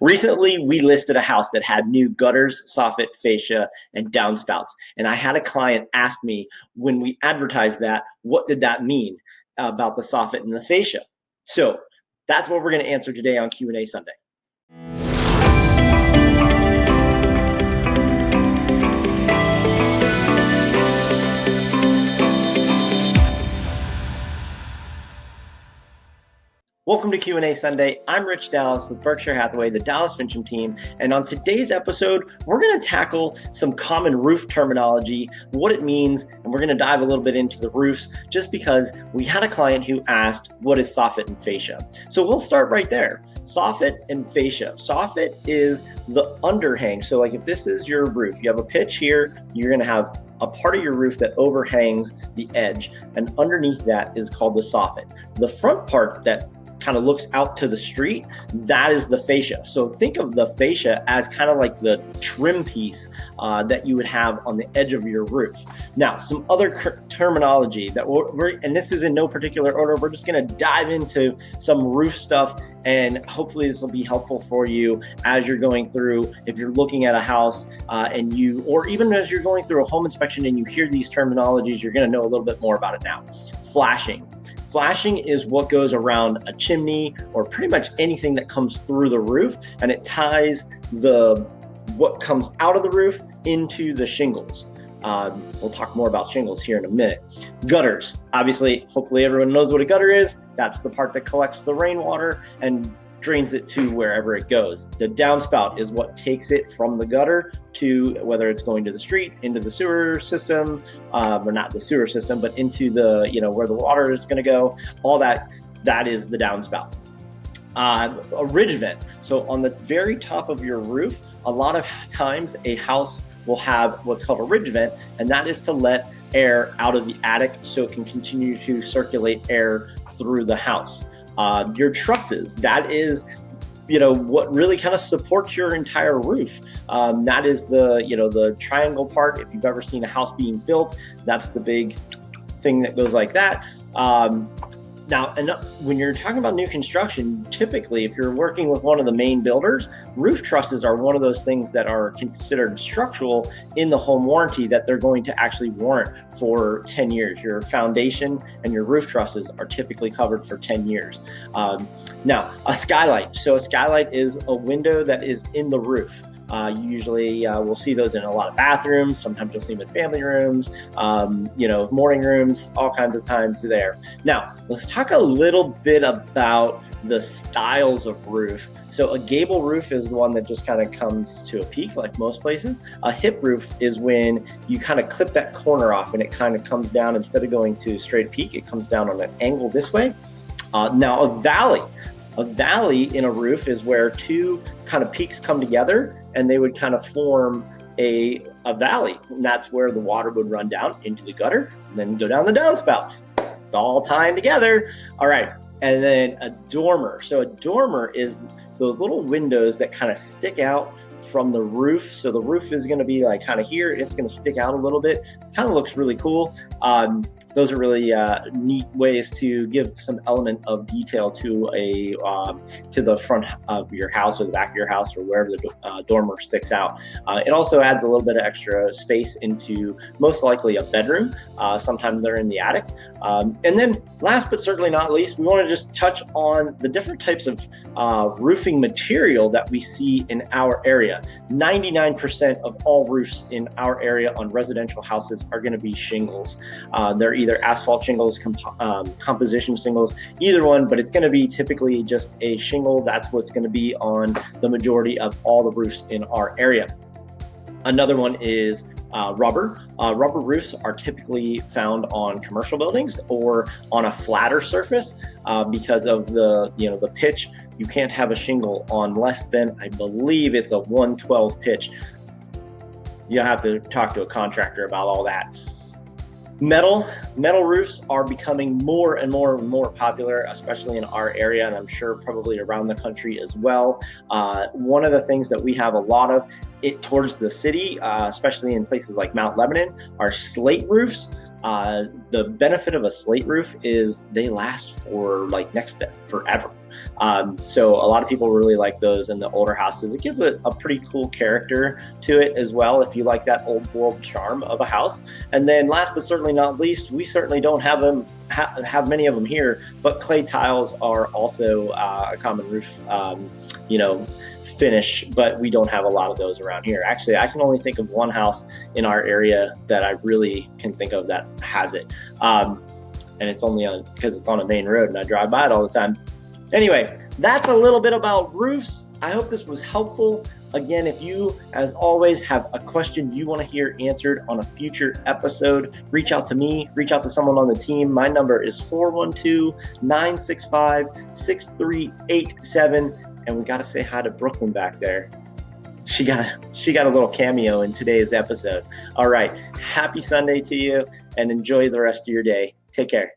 Recently, we listed a house that had new gutters, soffit, fascia, and downspouts. And I had a client ask me when we advertised that, what did that mean about the soffit and the fascia? So that's what we're going to answer today on Q&A Sunday. Welcome to Q&A Sunday. I'm Rich Dallas with Berkshire Hathaway, the Dallas-Fincham team. And on today's episode, we're going to tackle some common roof terminology, what it means, and we're going to dive a little bit into the roofs just because we had a client who asked, what is soffit and fascia? So we'll start right there. Soffit and fascia. Soffit is the underhang. So like if this is your roof, you have a pitch here, you're going to have a part of your roof that overhangs the edge, and underneath that is called the soffit. The front part that kind of looks out to the street, that is the fascia. So think of the fascia as kind of like the trim piece that you would have on the edge of your roof. Now, some other terminology that and this is in no particular order, we're just going to dive into some roof stuff, and hopefully this will be helpful for you as you're going through, if you're looking at a house or even as you're going through a home inspection and you hear these terminologies, you're going to know a little bit more about it now. Flashing. Flashing is what goes around a chimney or pretty much anything that comes through the roof, and it ties what comes out of the roof into the shingles. We'll talk more about shingles here in a minute. Gutters, obviously, hopefully everyone knows what a gutter is. That's the part that collects the rainwater and drains it to wherever it goes. The downspout is what takes it from the gutter to whether it's going to the street, into the sewer system, or not the sewer system, but into the, where the water is going to go. All that is the downspout. A ridge vent. So on the very top of your roof, a lot of times a house will have what's called a ridge vent, and that is to let air out of the attic so it can continue to circulate air through the house. Your trusses, that is, what really kind of supports your entire roof. That is the triangle part. If you've ever seen a house being built, that's the big thing that goes like that. Now, and when you're talking about new construction, typically, if you're working with one of the main builders, roof trusses are one of those things that are considered structural in the home warranty that they're going to actually warrant for 10 years. Your foundation and your roof trusses are typically covered for 10 years. Now, a skylight. So a skylight is a window that is in the roof. Usually we'll see those in a lot of bathrooms. Sometimes you'll see them in family rooms, morning rooms, all kinds of times there. Now, let's talk a little bit about the styles of roof. So a gable roof is the one that just kind of comes to a peak like most places. A hip roof is when you kind of clip that corner off and it kind of comes down. Instead of going to a straight peak, it comes down on an angle this way. Now a valley. A valley in a roof is where two kind of peaks come together and they would kind of form a valley. And that's where the water would run down into the gutter and then go down the downspout. It's all tying together. All right. And then a dormer. So a dormer is those little windows that kind of stick out from the roof. So the roof is going to be like kind of here. It's going to stick out a little bit. It kind of looks really cool. Those are really neat ways to give some element of detail to the front of your house or the back of your house or wherever the dormer sticks out. It also adds a little bit of extra space into most likely a bedroom. Sometimes they're in the attic. And then last but certainly not least, we want to just touch on the different types of roofing material that we see in our area. 99% of all roofs in our area on residential houses are going to be shingles. They're either asphalt shingles, composition shingles, either one, but it's going to be typically just a shingle. That's what's going to be on the majority of all the roofs in our area. Another one is rubber. Rubber roofs are typically found on commercial buildings or on a flatter surface because of the pitch. You can't have a shingle on less than, I believe it's a 112 pitch. You'll have to talk to a contractor about all that. Metal roofs are becoming more and more popular, especially in our area, and I'm sure probably around the country as well. One of the things that we have a lot of towards the city, especially in places like Mount Lebanon, are slate roofs. The benefit of a slate roof is they last for like next to forever. So a lot of people really like those in the older houses. It gives a pretty cool character to it as well, if you like that old world charm of a house. And then last but certainly not least, we certainly don't have many of them here, but clay tiles are also a common roof, finish, but we don't have a lot of those around here. Actually, I can only think of one house in our area that I really can think of that has it. And it's only because it's on a main road and I drive by it all the time. Anyway, that's a little bit about roofs. I hope this was helpful. Again, if you, as always, have a question you want to hear answered on a future episode, reach out to me, reach out to someone on the team. My number is 412-965-6387. And we got to say hi to Brooklyn back there. She got a little cameo in today's episode. All right. Happy Sunday to you and enjoy the rest of your day. Take care.